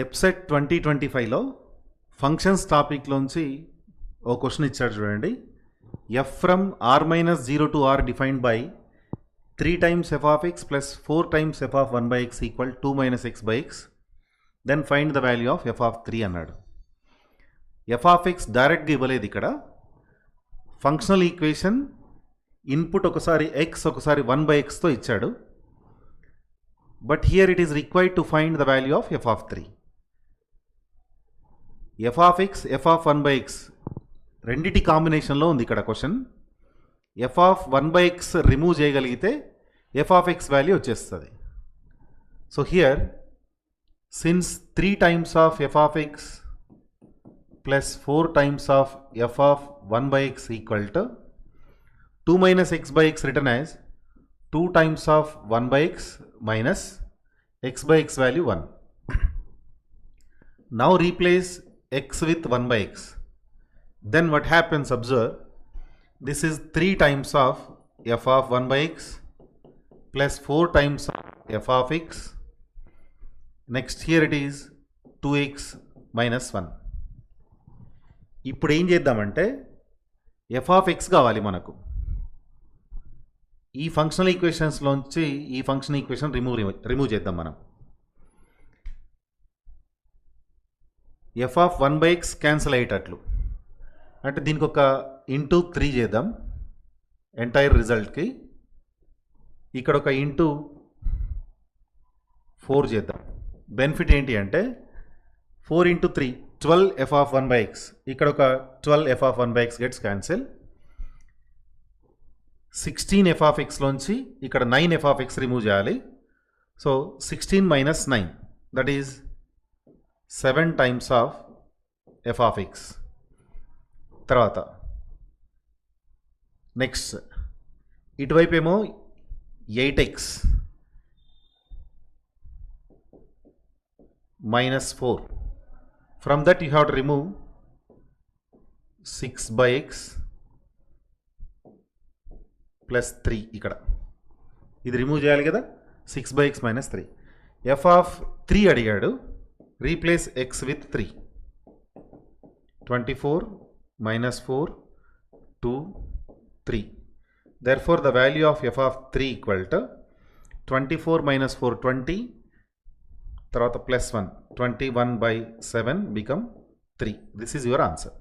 ఎప్సెట్ 2025లో ఫంక్షన్స్ టాపిక్లోంచి ఓ క్వశ్చన్ ఇచ్చాడు చూడండి. F from R minus 0 to r defined by 3 times f of x plus 4 times f of 1 by x equal 2 minus x by x. Then find the value of f of 3 అన్నాడు. F of X డైరెక్ట్గా ఇవ్వలేదు. ఇక్కడ functional equation input ఒకసారి X ఒకసారి 1 by xతో ఇచ్చాడు. But here it is required to find the value of F of 3. F of X F of 1 by x రెండిటి కాంబినేషన్లో ఉంది ఇక్కడ question. F of 1 by x remove చేయగలిగితే ఎఫ్ ఆఫ్ ఎక్స్ వాల్యూ వచ్చేస్తుంది. So here since 3 times of F of X plus 4 times of F of 1 by x equal to 2 minus x by x written as 2 times of 1 by x minus x by x value 1. Now replace x with 1 by x. Then what happens, observe, this is 3 times of f of 1 by x plus 4 times of f of x. Next here it is 2x minus 1. ఇప్పుడు ఏం చేద్దామంటే f of x కావాలి మనకు. ఈ functional ఈక్వేషన్స్లోంచి ఈ function equation remove చేద్దాం మనం. F of 1 by x cancel అయ్యేటట్లు అంటే దీనికి ఒక ఇంటూ 3 చేద్దాం ఎంటైర్ రిజల్ట్కి. ఇక్కడ ఒక ఇంటూ 4 చేద్దాం. బెనిఫిట్ ఏంటి అంటే 4 into 3 12 F of 1 by x. ఇక్కడ ఒక 12 F of 1 by x gets cancel. 16 F of ఎక్స్లోంచి ఇక్కడ 9 ఎఫ్ ఆఫ్ ఎక్స్ రిమూవ్ చేయాలి. So 16 minus 9 that is 7 times of F of X. తర్వాత నెక్స్ట్ ఇటువైపు ఏమో 8x minus 4. From that you have to remove 6 by x plus 3. ఇక్కడ ఇది remove చేయాలి కదా. 6 by x minus 3. F of 3 అడిగాడు. Replace x with 3. 24 minus 4 2 3. Therefore the value of f of 3 equal to 24 minus 4 20 తర్వాత plus 1 21 by 7 become 3. This is your answer.